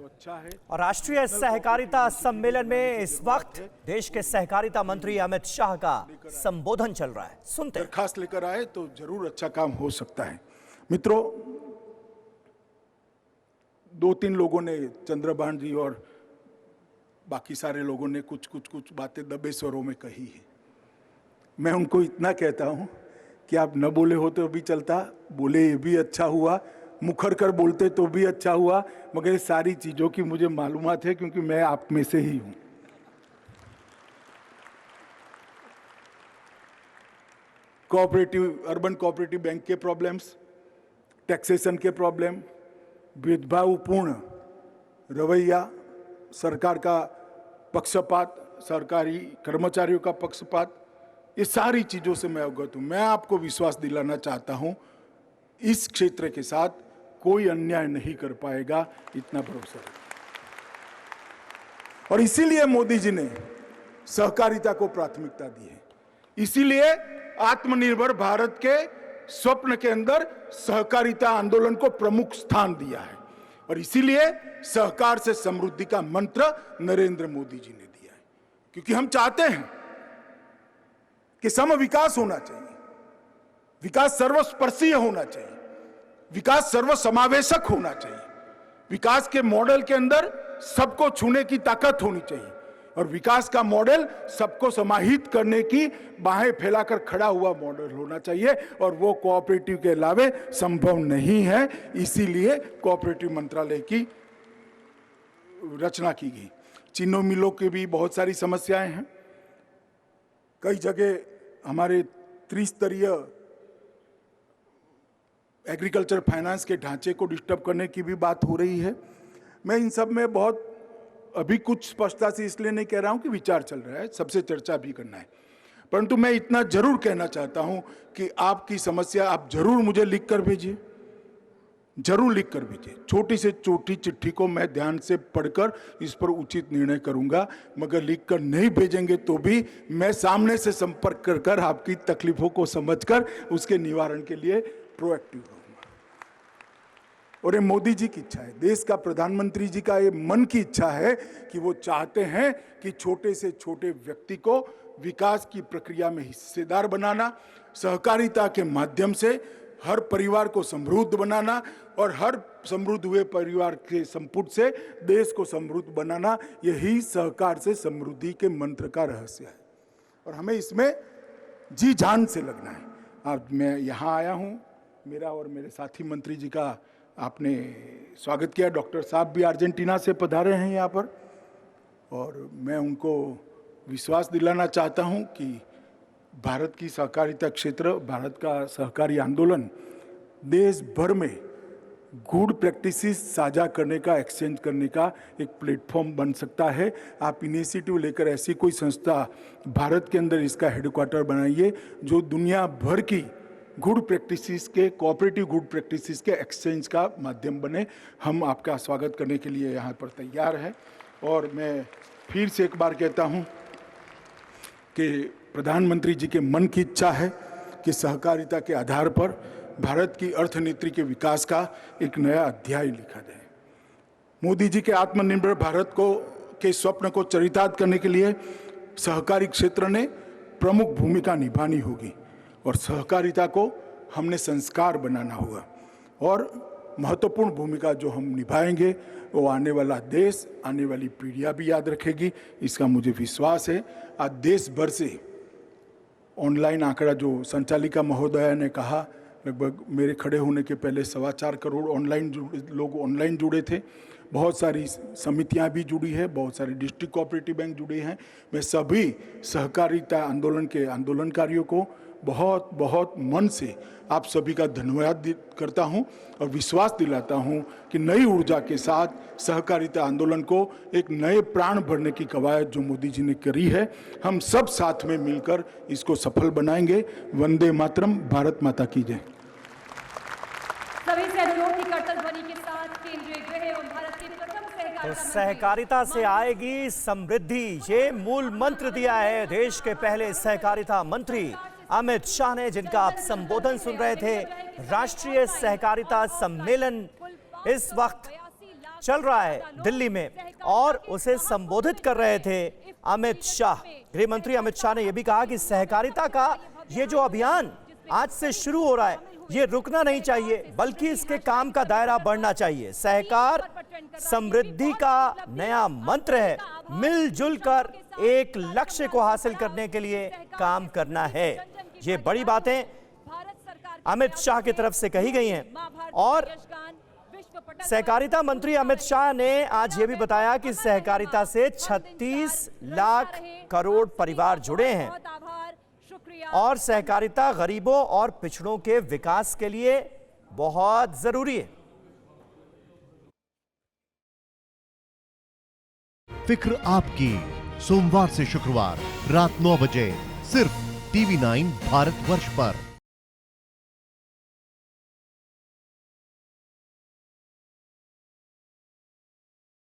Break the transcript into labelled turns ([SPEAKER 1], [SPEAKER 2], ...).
[SPEAKER 1] तो अच्छा है।
[SPEAKER 2] और राष्ट्रीय सहकारिता सम्मेलन में इस वक्त देश के सहकारिता मंत्री अमित शाह का संबोधन चल रहा है, सुनते हैं।
[SPEAKER 1] दरखास्त लेकर आए तो जरूर अच्छा काम हो सकता है। मित्रों, 2-3 लोगों ने, चंद्रभान जी और बाकी सारे लोगों ने कुछ बातें दबे स्वरों में कही है। मैं उनको इतना कहता हूं कि आप न बोले हो तो भी चलता, बोले ये भी अच्छा हुआ, मुखर कर बोलते तो भी अच्छा हुआ, मगर ये सारी चीजों की मुझे मालूमात है क्योंकि मैं आप में से ही हूं। अर्बन कोऑपरेटिव बैंक के प्रॉब्लम्स, टैक्सेशन के प्रॉब्लम, भेदभावपूर्ण रवैया, सरकार का पक्षपात, सरकारी कर्मचारियों का पक्षपात, ये सारी चीजों से मैं अवगत हूं। मैं आपको विश्वास दिलाना चाहता हूं, इस क्षेत्र के साथ कोई अन्याय नहीं कर पाएगा, इतना भरोसा है। और इसीलिए मोदी जी ने सहकारिता को प्राथमिकता दी है। इसीलिए आत्मनिर्भर भारत के स्वप्न के अंदर सहकारिता आंदोलन को प्रमुख स्थान दिया है। और इसीलिए सहकार से समृद्धि का मंत्र नरेंद्र मोदी जी ने दिया है, क्योंकि हम चाहते हैं कि सम विकास होना चाहिए, विकास सर्वस्पर्शीय होना चाहिए, विकास सर्वसमावेशक होना चाहिए, विकास के मॉडल के अंदर सबको छूने की ताकत होनी चाहिए और विकास का मॉडल सबको समाहित करने की बाहें फैलाकर खड़ा हुआ मॉडल होना चाहिए। और वो कोऑपरेटिव के अलावे संभव नहीं है। इसीलिए कोऑपरेटिव मंत्रालय की रचना की गई। चीनी मिलों की भी बहुत सारी समस्याएं हैं। कई जगह हमारे त्रिस्तरीय एग्रीकल्चर फाइनेंस के ढांचे को डिस्टर्ब करने की भी बात हो रही है। मैं इन सब में बहुत अभी कुछ स्पष्टता से इसलिए नहीं कह रहा हूं कि विचार चल रहा है, सबसे चर्चा भी करना है, परंतु मैं इतना जरूर कहना चाहता हूं कि आपकी समस्या आप जरूर मुझे लिख कर भेजिए, जरूर लिख कर भेजिए। छोटी से छोटी चिट्ठी को मैं ध्यान से पढ़कर इस पर उचित निर्णय करूंगा, मगर लिख कर नहीं भेजेंगे तो भी मैं सामने से संपर्क कर आपकी तकलीफों को समझकर उसके निवारण के लिए प्रोएक्टिव रहूंगा। और ये मोदी जी की इच्छा है, देश का प्रधानमंत्री जी का ये मन की इच्छा है कि वो चाहते हैं कि छोटे से छोटे व्यक्ति को विकास की प्रक्रिया में हिस्सेदार बनाना, सहकारिता के माध्यम से हर परिवार को समृद्ध बनाना और हर समृद्ध हुए परिवार के संपुट से देश को समृद्ध बनाना, यही सहकार से समृद्धि के मंत्र का रहस्य है। और हमें इसमें जी जान से लगना है। आज मैं यहाँ आया हूँ, मेरा और मेरे साथी मंत्री जी का आपने स्वागत किया। डॉक्टर साहब भी अर्जेंटीना से पधारे हैं यहाँ पर, और मैं उनको विश्वास दिलाना चाहता हूँ कि भारत की सहकारिता क्षेत्र, भारत का सहकारी आंदोलन देश भर में गुड प्रैक्टिसेस साझा करने का, एक्सचेंज करने का एक प्लेटफॉर्म बन सकता है। आप इनिशिएटिव लेकर ऐसी कोई संस्था भारत के अंदर इसका हेडक्वार्टर बनाइए जो दुनिया भर की गुड प्रैक्टिसेस के, कोऑपरेटिव गुड प्रैक्टिसेस के एक्सचेंज का माध्यम बने। हम आपका स्वागत करने के लिए यहाँ पर तैयार हैं। और मैं फिर से एक बार कहता हूँ कि प्रधानमंत्री जी के मन की इच्छा है कि सहकारिता के आधार पर भारत की अर्थनीति के विकास का एक नया अध्याय लिखा जाए। मोदी जी के आत्मनिर्भर भारत को के स्वप्न को चरितार्थ करने के लिए सहकारी क्षेत्र ने प्रमुख भूमिका निभानी होगी और सहकारिता को हमने संस्कार बनाना होगा। और महत्वपूर्ण भूमिका जो हम निभाएंगे वो आने वाला देश, आने वाली पीढ़ियां भी याद रखेगी, इसका मुझे विश्वास है। आज देश भर से ऑनलाइन आंकड़ा जो संचालिका महोदया ने कहा, लगभग मेरे खड़े होने के पहले 4.25 करोड़ लोग ऑनलाइन जुड़े थे। बहुत सारी समितियां भी जुड़ी है, बहुत सारे डिस्ट्रिक्ट कोऑपरेटिव बैंक जुड़े हैं। मैं सभी सहकारिता आंदोलन के आंदोलनकारियों को बहुत बहुत मन से आप सभी का धन्यवाद करता हूं और विश्वास दिलाता हूं कि नई ऊर्जा के साथ सहकारिता आंदोलन को एक नए प्राण भरने की कवायद जो मोदी जी ने करी है, हम सब साथ में मिलकर इसको सफल बनाएंगे। वंदे मातरम, भारत माता की जय।
[SPEAKER 3] सभी से अनुरोध की करतल ध्वनि के साथ केंद्रीय गृह एवं भारत के प्रथम
[SPEAKER 2] तो सहकारिता से आएगी समृद्धि, ये मूल मंत्र दिया है देश के पहले सहकारिता मंत्री अमित शाह ने, जिनका आप संबोधन सुन रहे थे। राष्ट्रीय सहकारिता सम्मेलन इस वक्त चल रहा है दिल्ली में और उसे संबोधित कर रहे थे अमित शाह। गृह मंत्री अमित शाह ने यह भी कहा कि सहकारिता का ये जो अभियान आज से शुरू हो रहा है ये रुकना नहीं चाहिए, बल्कि इसके काम का दायरा बढ़ना चाहिए। सहकार समृद्धि का नया मंत्र है, मिलजुल कर एक लक्ष्य को हासिल करने के लिए काम करना है। ये बड़ी बातें अमित शाह की तरफ से कही गई हैं। और सहकारिता मंत्री अमित शाह ने आज ये भी बताया कि सहकारिता से 36 लाख करोड़ परिवार जुड़े हैं और सहकारिता गरीबों और पिछड़ों के विकास के लिए बहुत जरूरी है।
[SPEAKER 4] फिक्र आपकी, सोमवार से शुक्रवार रात 9 बजे सिर्फ TV9 भारतवर्ष पर।